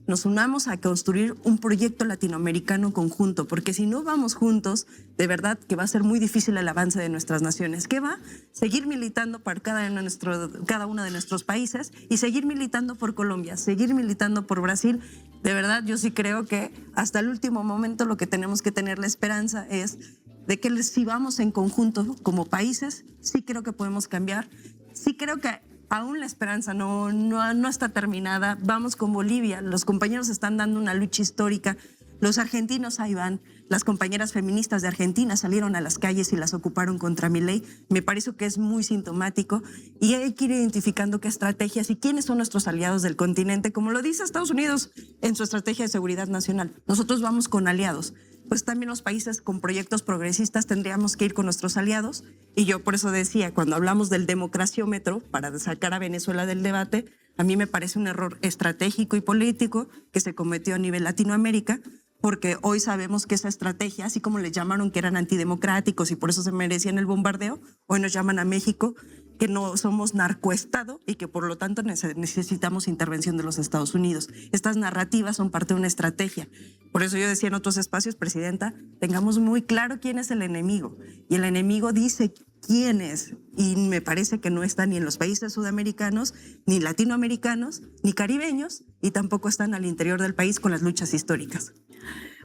nos unamos a construir un proyecto latinoamericano conjunto, porque si no vamos juntos, de verdad que va a ser muy difícil el avance de nuestras naciones. ¿Qué va? Seguir militando para cada uno de nuestros países y seguir militando por Colombia, seguir militando por Brasil. De verdad, yo sí creo que hasta el último momento lo que tenemos que tener la esperanza es de que si vamos en conjunto como países, sí creo que podemos cambiar. Sí creo que aún la esperanza no está terminada. Vamos con Bolivia, los compañeros están dando una lucha histórica. Los argentinos ahí van, las compañeras feministas de Argentina salieron a las calles y las ocuparon contra Milei. Me parece que es muy sintomático, y hay que ir identificando qué estrategias y quiénes son nuestros aliados del continente, como lo dice Estados Unidos en su estrategia de seguridad nacional. Nosotros vamos con aliados. Pues también los países con proyectos progresistas tendríamos que ir con nuestros aliados, y yo por eso decía, cuando hablamos del democraciómetro, para sacar a Venezuela del debate, a mí me parece un error estratégico y político que se cometió a nivel Latinoamérica, porque hoy sabemos que esa estrategia, así como les llamaron que eran antidemocráticos y por eso se merecían el bombardeo, hoy nos llaman a México que no somos narcoestado y que por lo tanto necesitamos intervención de los Estados Unidos. Estas narrativas son parte de una estrategia. Por eso yo decía en otros espacios, Presidenta, tengamos muy claro quién es el enemigo. Y el enemigo dice quién es. Y me parece que no está ni en los países sudamericanos, ni latinoamericanos, ni caribeños, y tampoco están al interior del país con las luchas históricas.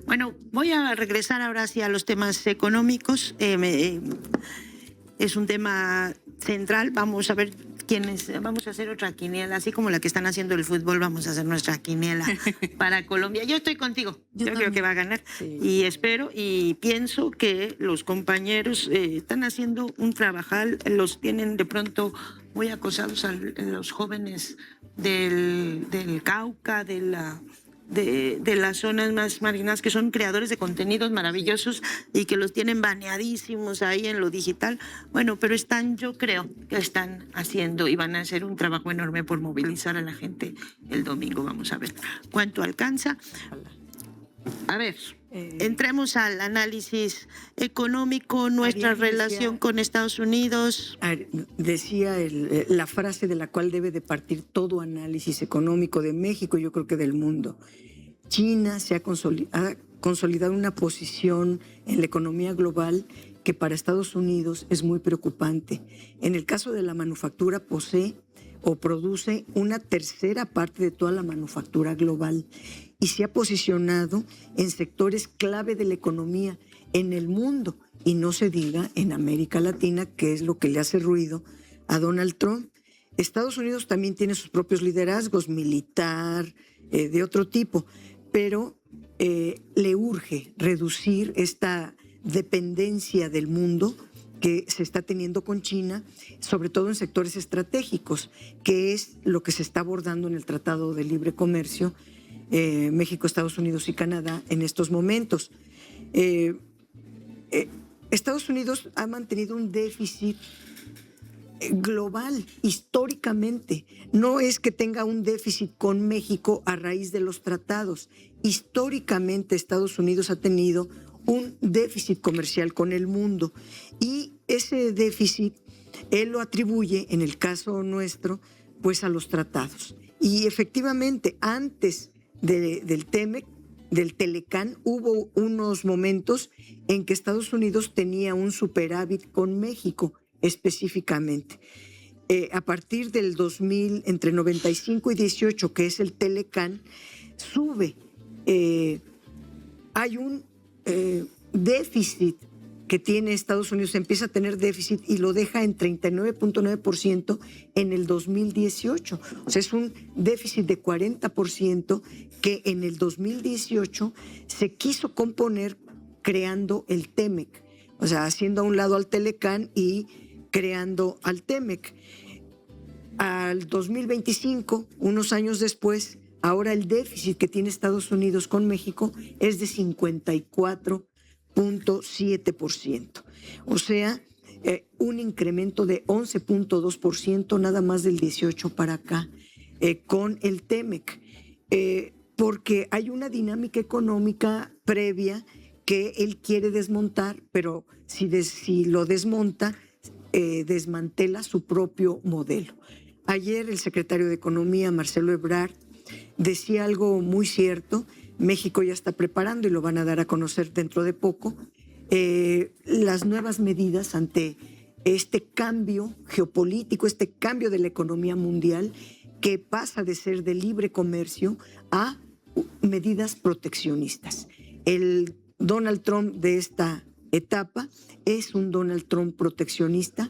Bueno, voy a regresar ahora hacia los temas económicos. Es un tema central. Vamos a ver vamos a hacer otra quiniela, así como la que están haciendo el fútbol, vamos a hacer nuestra quiniela para Colombia. Yo estoy contigo, yo creo que va a ganar. Sí. Y espero y pienso que los compañeros están haciendo un trabajal, los tienen de pronto muy acosados a los jóvenes del Cauca, de las zonas más marginadas, que son creadores de contenidos maravillosos y que los tienen baneadísimos ahí en lo digital. Bueno, pero yo creo que están haciendo y van a hacer un trabajo enorme por movilizar a la gente el domingo. Vamos a ver cuánto alcanza. A ver, entremos al análisis económico, nuestra relación con Estados Unidos. Decía la frase de la cual debe de partir todo análisis económico de México, yo creo que del mundo. China se ha consolidado una posición en la economía global que para Estados Unidos es muy preocupante. En el caso de la manufactura, posee o produce una tercera parte de toda la manufactura global y se ha posicionado en sectores clave de la economía en el mundo, y no se diga en América Latina, que es lo que le hace ruido a Donald Trump. Estados Unidos también tiene sus propios liderazgos, militar, de otro tipo, pero le urge reducir esta dependencia del mundo que se está teniendo con China, sobre todo en sectores estratégicos, que es lo que se está abordando en el Tratado de Libre Comercio México, Estados Unidos y Canadá en estos momentos. Estados Unidos ha mantenido un déficit global, históricamente. No es que tenga un déficit con México a raíz de los tratados. Históricamente Estados Unidos ha tenido un déficit comercial con el mundo y ese déficit él lo atribuye, en el caso nuestro, pues a los tratados. Y efectivamente, antes del TEMEC, del Telecán, hubo unos momentos en que Estados Unidos tenía un superávit con México específicamente. A partir del 2000, entre 95 y 18, que es el Telecán, sube. Hay un déficit que tiene Estados Unidos, empieza a tener déficit y lo deja en 39.9% en el 2018. O sea, es un déficit de 40% que en el 2018 se quiso componer creando el TEMEC, o sea, haciendo a un lado al Telecán y creando al TEMEC. Al 2025, unos años después, ahora el déficit que tiene Estados Unidos con México es de 54.7%. O sea, un incremento de 11.2% nada más del 18 para acá con el TEMEC. Porque hay una dinámica económica previa que él quiere desmontar, pero si lo desmonta, desmantela su propio modelo. Ayer el secretario de Economía, Marcelo Ebrard, decía algo muy cierto. México ya está preparando y lo van a dar a conocer dentro de poco, las nuevas medidas ante este cambio geopolítico, este cambio de la economía mundial que pasa de ser de libre comercio a medidas proteccionistas. El Donald Trump de esta etapa es un Donald Trump proteccionista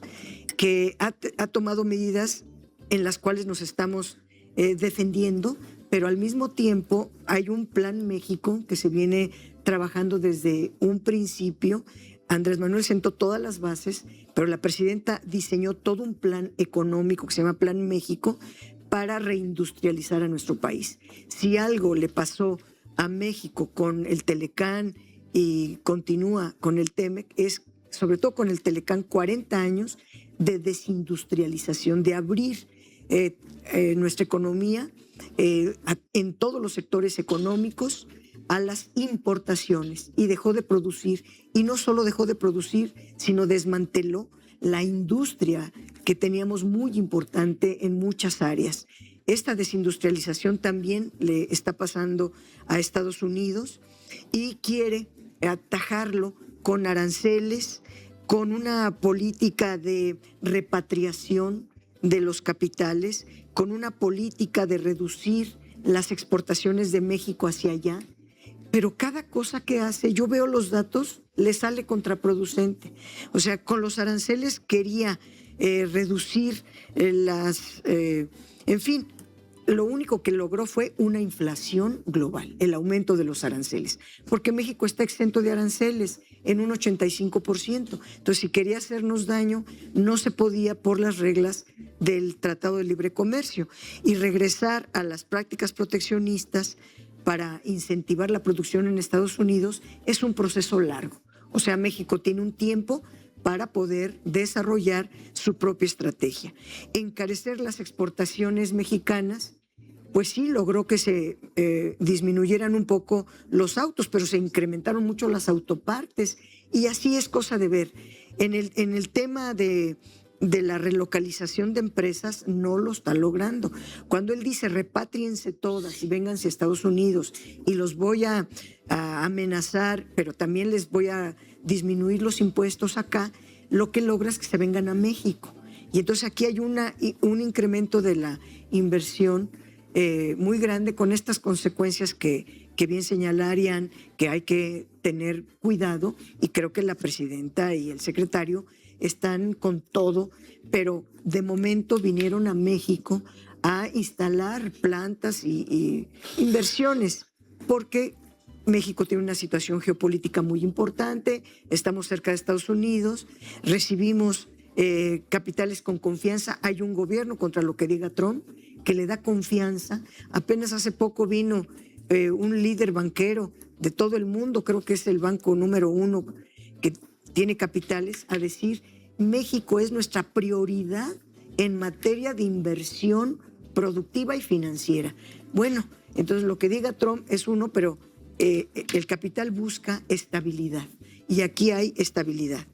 que ha tomado medidas en las cuales nos estamos defendiendo, pero al mismo tiempo hay un plan México que se viene trabajando desde un principio. Andrés Manuel sentó todas las bases, pero la presidenta diseñó todo un plan económico que se llama Plan México para reindustrializar a nuestro país. Si algo le pasó a México con el Telecán y continúa con el TEMEC, es sobre todo con el Telecán 40 años de desindustrialización, de abrir nuestra economía en todos los sectores económicos a las importaciones y dejó de producir, y no solo dejó de producir, sino desmanteló la industria que teníamos muy importante en muchas áreas. Esta desindustrialización también le está pasando a Estados Unidos y quiere atajarlo con aranceles, con una política de repatriación de los capitales, con una política de reducir las exportaciones de México hacia allá. Pero cada cosa que hace, yo veo los datos, le sale contraproducente. O sea, con los aranceles quería reducir en fin, lo único que logró fue una inflación global, el aumento de los aranceles, porque México está exento de aranceles en un 85%. Entonces, si quería hacernos daño, no se podía por las reglas del Tratado de Libre Comercio, y regresar a las prácticas proteccionistas para incentivar la producción en Estados Unidos es un proceso largo. O sea, México tiene un tiempo para poder desarrollar su propia estrategia. Encarecer las exportaciones mexicanas, pues sí logró que se disminuyeran un poco los autos, pero se incrementaron mucho las autopartes, y así es cosa de ver. En el tema de la relocalización de empresas no lo está logrando. Cuando él dice repátriense todas y vénganse a Estados Unidos y los voy a amenazar, pero también les voy a disminuir los impuestos acá, lo que logra es que se vengan a México. Y entonces aquí hay un incremento de la inversión muy grande, con estas consecuencias que bien señalarían, que hay que tener cuidado, y creo que la presidenta y el secretario están con todo, pero de momento vinieron a México a instalar plantas y inversiones, porque México tiene una situación geopolítica muy importante, estamos cerca de Estados Unidos, recibimos capitales con confianza, hay un gobierno, contra lo que diga Trump, que le da confianza. Apenas hace poco vino un líder banquero de todo el mundo, creo que es el banco número 1 que tiene capitales, a decir México es nuestra prioridad en materia de inversión productiva y financiera. Bueno, entonces lo que diga Trump es uno, pero el capital busca estabilidad y aquí hay estabilidad.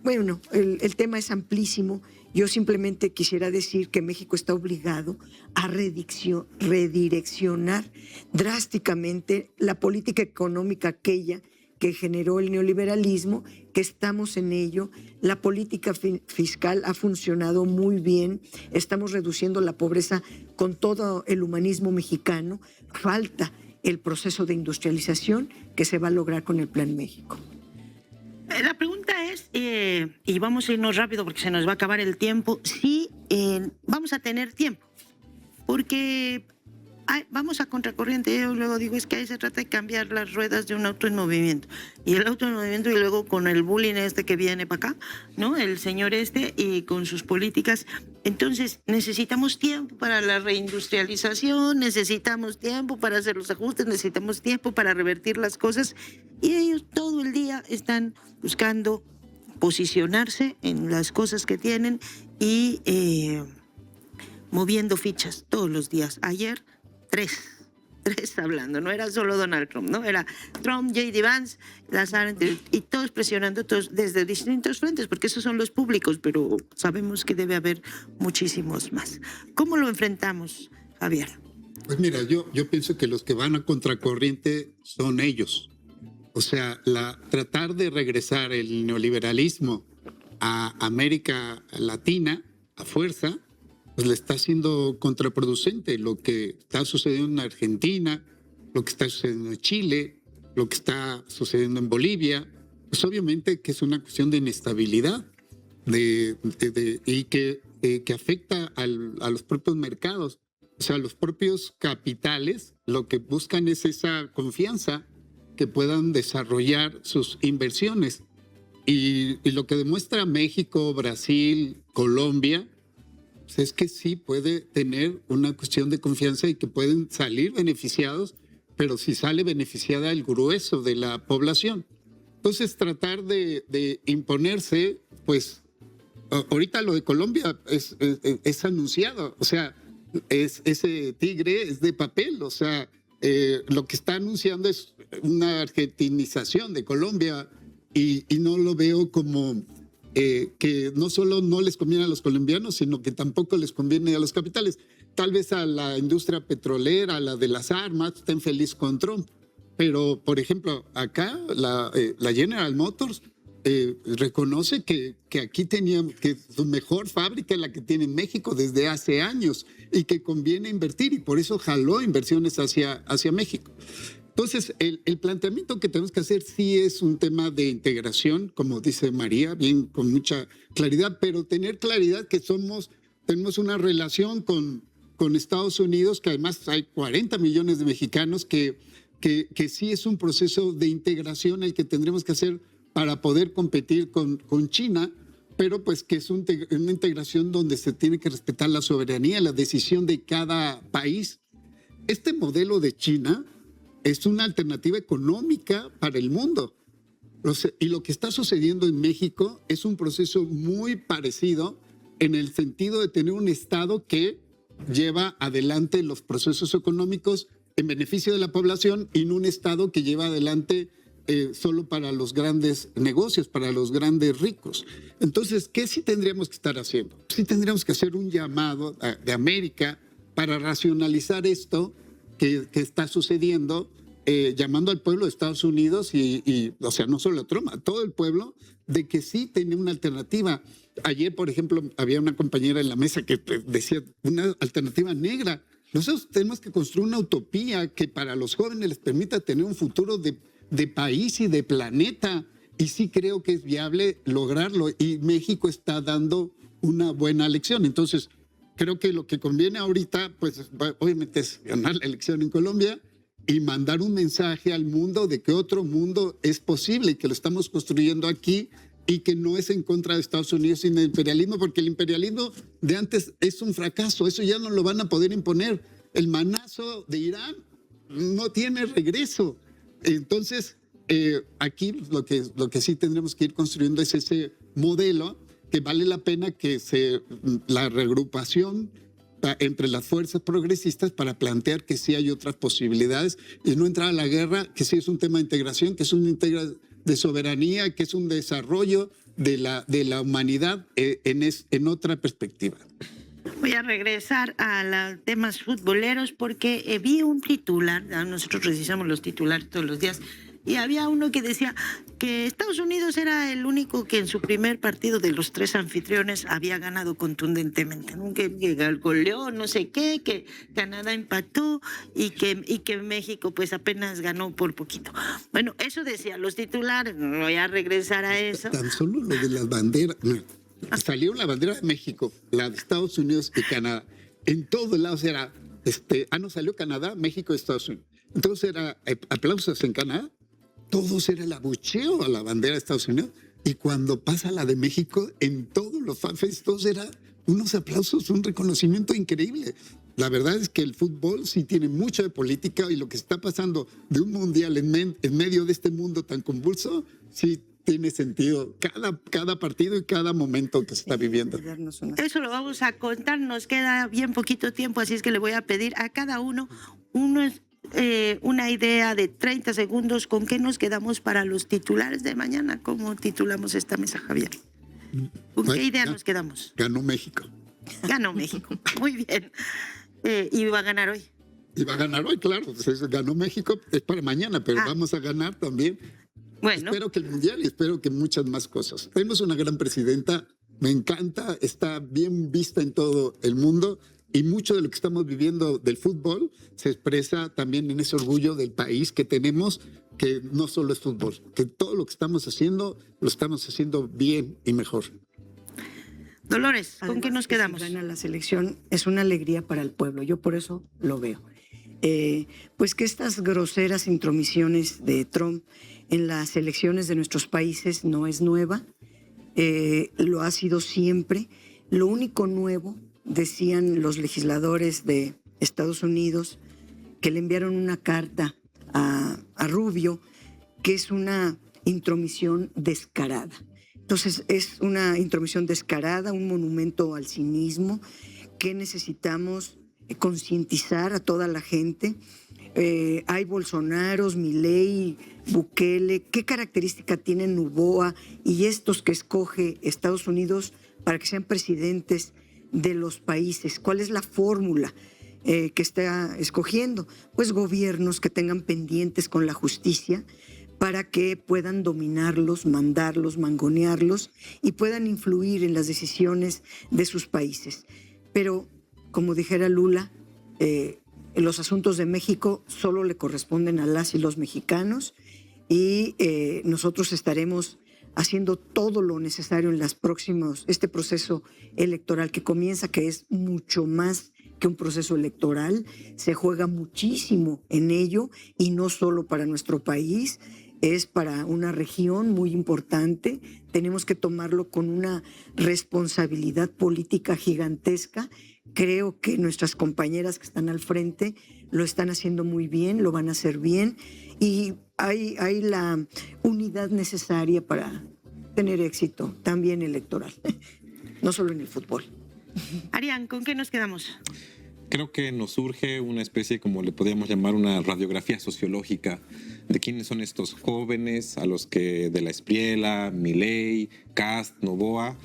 Bueno, el tema es amplísimo. Yo simplemente quisiera decir que México está obligado a redireccionar drásticamente la política económica aquella que generó el neoliberalismo, que estamos en ello. La política fiscal ha funcionado muy bien, estamos reduciendo la pobreza con todo el humanismo mexicano. Falta el proceso de industrialización que se va a lograr con el Plan México. La pregunta es, y vamos a irnos rápido porque se nos va a acabar el tiempo, si vamos a tener tiempo, porque vamos a contracorriente. Yo luego digo, es que ahí se trata de cambiar las ruedas de un auto en movimiento. Y el auto en movimiento, y luego con el bullying que viene para acá, ¿no? El señor y con sus políticas. Entonces, necesitamos tiempo para la reindustrialización, necesitamos tiempo para hacer los ajustes, necesitamos tiempo para revertir las cosas. Y ellos todo el día están buscando posicionarse en las cosas que tienen y moviendo fichas todos los días. Ayer, tres hablando, no era solo Donald Trump, ¿no? Era Trump, J.D. Vance, Lazar, y todos presionando desde distintos frentes, porque esos son los públicos, pero sabemos que debe haber muchísimos más. ¿Cómo lo enfrentamos, Javier? Pues mira, yo pienso que los que van a contracorriente son ellos. O sea, tratar de regresar el neoliberalismo a América Latina a fuerza, pues le está siendo contraproducente lo que está sucediendo en Argentina, lo que está sucediendo en Chile, lo que está sucediendo en Bolivia. Pues obviamente que es una cuestión de inestabilidad y que afecta a los propios mercados. O sea, los propios capitales lo que buscan es esa confianza que puedan desarrollar sus inversiones. Y lo que demuestra México, Brasil, Colombia, pues es que sí puede tener una cuestión de confianza y que pueden salir beneficiados, pero si sale beneficiada el grueso de la población. Entonces, tratar de imponerse, pues ahorita lo de Colombia es anunciado, o sea, ese tigre es de papel, o sea, lo que está anunciando es una argentinización de Colombia y no lo veo como que no solo no les conviene a los colombianos, sino que tampoco les conviene a los capitales. Tal vez a la industria petrolera, a la de las armas, estén felices con Trump. Pero, por ejemplo, acá la General Motors reconoce que aquí que su mejor fábrica es la que tiene en México desde hace años y que conviene invertir y por eso jaló inversiones hacia México. Entonces, el planteamiento que tenemos que hacer sí es un tema de integración, como dice María, bien, con mucha claridad, pero tener claridad que tenemos una relación con Estados Unidos, que además hay 40 millones de mexicanos, que sí es un proceso de integración el que tendremos que hacer para poder competir con China, pero pues que es una integración donde se tiene que respetar la soberanía, la decisión de cada país. Este modelo de China es una alternativa económica para el mundo. Y lo que está sucediendo en México es un proceso muy parecido en el sentido de tener un Estado que lleva adelante los procesos económicos en beneficio de la población y no un Estado que lleva adelante solo para los grandes negocios, para los grandes ricos. Entonces, ¿qué sí tendríamos que estar haciendo? Sí tendríamos que hacer un llamado de América para racionalizar esto que está sucediendo, llamando al pueblo de Estados Unidos o sea, no solo a Trump, a todo el pueblo, de que sí tiene una alternativa. Ayer, por ejemplo, había una compañera en la mesa que decía una alternativa negra. Nosotros tenemos que construir una utopía que para los jóvenes les permita tener un futuro de país y de planeta. Y sí creo que es viable lograrlo. Y México está dando una buena lección. Entonces, creo que lo que conviene ahorita, pues obviamente es ganar la elección en Colombia y mandar un mensaje al mundo de que otro mundo es posible y que lo estamos construyendo aquí y que no es en contra de Estados Unidos y del imperialismo, porque el imperialismo de antes es un fracaso, eso ya no lo van a poder imponer. El manazo de Irán no tiene regreso. Entonces, aquí lo que sí tendremos que ir construyendo es ese modelo que vale la pena que la reagrupación entre las fuerzas progresistas para plantear que sí hay otras posibilidades y no entrar a la guerra, que sí es un tema de integración, que es un de soberanía, que es un desarrollo de la humanidad en otra perspectiva. Voy a regresar a los temas futboleros porque vi un titular, nosotros revisamos los titulares todos los días, y había uno que decía que Estados Unidos era el único que en su primer partido de los 3 anfitriones había ganado contundentemente, ¿no? Que goleó, no sé qué, que Canadá empató y que México pues apenas ganó por poquito. Bueno, eso decía los titulares, voy a regresar a eso. Tan solo lo de las banderas, salió la bandera de México, la de Estados Unidos y Canadá. En todos lados era, no salió Canadá, México y Estados Unidos. Entonces era aplausos en Canadá. Todos era el abucheo a la bandera de Estados Unidos. Y cuando pasa la de México, en todos los fanfests, todos era unos aplausos, un reconocimiento increíble. La verdad es que el fútbol sí tiene mucho de política y lo que está pasando de un mundial en medio de este mundo tan convulso, sí tiene sentido. Cada partido y cada momento que se está viviendo. Eso lo vamos a contar, nos queda bien poquito tiempo, así es que le voy a pedir a cada uno una idea de 30 segundos con qué nos quedamos para los titulares de mañana. ¿Cómo titulamos esta mesa, Javier? ¿Con qué idea nos quedamos? Ganó México. Ganó México, muy bien. ¿Y va a ganar hoy? Y va a ganar hoy, claro. Ganó México, es para mañana, pero vamos a ganar también. Bueno. Espero que el Mundial y espero que muchas más cosas. Tenemos una gran presidenta, me encanta, está bien vista en todo el mundo. Y mucho de lo que estamos viviendo del fútbol se expresa también en ese orgullo del país que tenemos, que no solo es fútbol, que todo lo que estamos haciendo, lo estamos haciendo bien y mejor. Dolores, ¿con Además, qué nos quedamos? Si gana la selección es una alegría para el pueblo, yo por eso lo veo. Pues que estas groseras intromisiones de Trump en las elecciones de nuestros países no es nueva, lo ha sido siempre. Lo único nuevo, decían los legisladores de Estados Unidos, que le enviaron una carta a Rubio, que es una intromisión descarada. Entonces, es una intromisión descarada, un monumento al cinismo que necesitamos concientizar a toda la gente. Hay Bolsonaros, Milei, Bukele. ¿Qué característica tienen Noboa y estos que escoge Estados Unidos para que sean presidentes de los países? ¿Cuál es la fórmula que está escogiendo? Pues gobiernos que tengan pendientes con la justicia para que puedan dominarlos, mandarlos, mangonearlos y puedan influir en las decisiones de sus países. Pero, como dijera Lula, los asuntos de México solo le corresponden a las y los mexicanos y nosotros estaremos haciendo todo lo necesario en este proceso electoral que comienza, que es mucho más que un proceso electoral, se juega muchísimo en ello y no solo para nuestro país, es para una región muy importante. Tenemos que tomarlo con una responsabilidad política gigantesca. Creo que nuestras compañeras que están al frente lo están haciendo muy bien, lo van a hacer bien y hay la unidad necesaria para tener éxito también electoral, no solo en el fútbol. Arián, ¿con qué nos quedamos? Creo que nos surge una especie, como le podríamos llamar, una radiografía sociológica de quiénes son estos jóvenes a los que de la Espriella, Milei, Kast, Noboa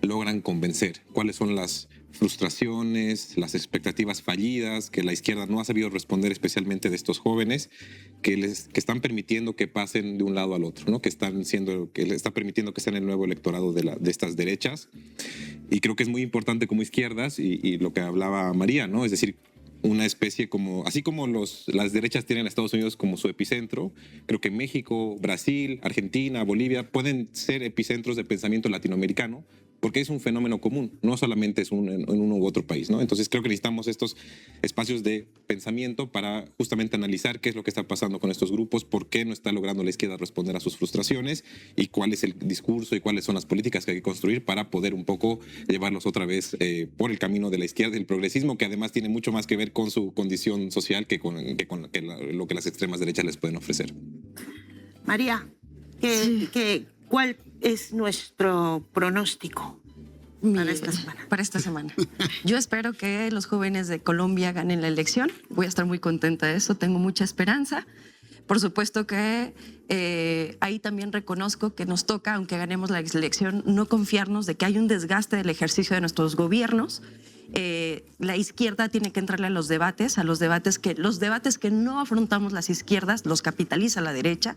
logran convencer. ¿Cuáles son las frustraciones, las expectativas fallidas que la izquierda no ha sabido responder, especialmente de estos jóvenes que están permitiendo que pasen de un lado al otro, ¿no? Que le está permitiendo que sean el nuevo electorado de estas derechas? Y creo que es muy importante como izquierdas y lo que hablaba María, ¿no? Es decir, una especie como, así como las derechas tienen a Estados Unidos como su epicentro, creo que México, Brasil, Argentina, Bolivia pueden ser epicentros de pensamiento latinoamericano, porque es un fenómeno común, no solamente es en uno u otro país, ¿no? Entonces creo que necesitamos estos espacios de pensamiento para justamente analizar qué es lo que está pasando con estos grupos, por qué no está logrando la izquierda responder a sus frustraciones y cuál es el discurso y cuáles son las políticas que hay que construir para poder un poco llevarlos otra vez por el camino de la izquierda y el progresismo, que además tiene mucho más que ver con su condición social que con lo que las extremas derechas les pueden ofrecer. María, ¿cuál es nuestro pronóstico para esta semana? Para esta semana. Yo espero que los jóvenes de Colombia ganen la elección. Voy a estar muy contenta de eso. Tengo mucha esperanza. Por supuesto que ahí también reconozco que nos toca, aunque ganemos la elección, no confiarnos de que hay un desgaste del ejercicio de nuestros gobiernos. La izquierda tiene que entrarle a los debates que no afrontamos las izquierdas, los capitaliza la derecha,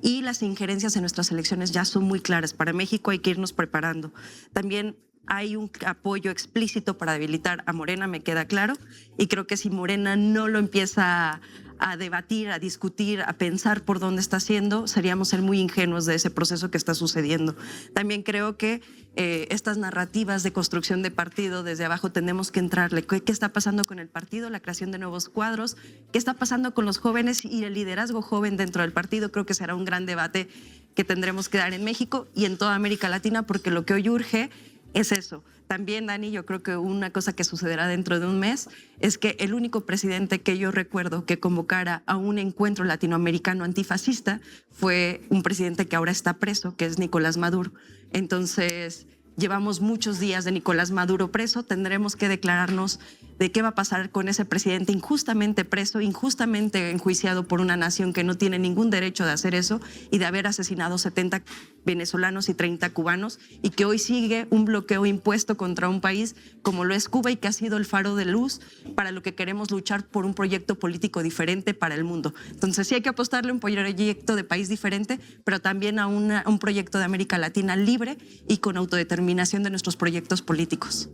y las injerencias en nuestras elecciones ya son muy claras. Para México hay que irnos preparando. También hay un apoyo explícito para debilitar a Morena, me queda claro, y creo que si Morena no lo empieza a debatir, a discutir, a pensar por dónde está haciendo, seríamos ser muy ingenuos de ese proceso que está sucediendo. También creo que estas narrativas de construcción de partido desde abajo tenemos que entrarle. ¿Qué está pasando con el partido? La creación de nuevos cuadros. ¿Qué está pasando con los jóvenes y el liderazgo joven dentro del partido? Creo que será un gran debate que tendremos que dar en México y en toda América Latina, porque lo que hoy urge es eso. También, Dani, yo creo que una cosa que sucederá dentro de un mes es que el único presidente que yo recuerdo que convocara a un encuentro latinoamericano antifascista fue un presidente que ahora está preso, que es Nicolás Maduro. Entonces, llevamos muchos días de Nicolás Maduro preso, tendremos que declararnos de qué va a pasar con ese presidente injustamente preso, injustamente enjuiciado por una nación que no tiene ningún derecho de hacer eso y de haber asesinado 70 venezolanos y 30 cubanos, y que hoy sigue un bloqueo impuesto contra un país como lo es Cuba y que ha sido el faro de luz para lo que queremos luchar por un proyecto político diferente para el mundo. Entonces sí hay que apostarle a un proyecto de país diferente, pero también a un proyecto de América Latina libre y con autodeterminación de nuestros proyectos políticos.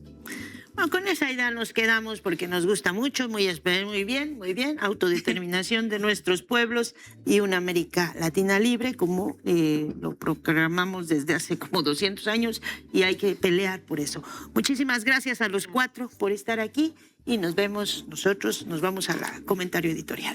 Bueno, con esa idea nos quedamos porque nos gusta mucho, muy bien, autodeterminación de nuestros pueblos y una América Latina libre, como lo proclamamos desde hace como 200 años, y hay que pelear por eso. Muchísimas gracias a los 4 por estar aquí y nos vemos, nosotros nos vamos a la comentario editorial.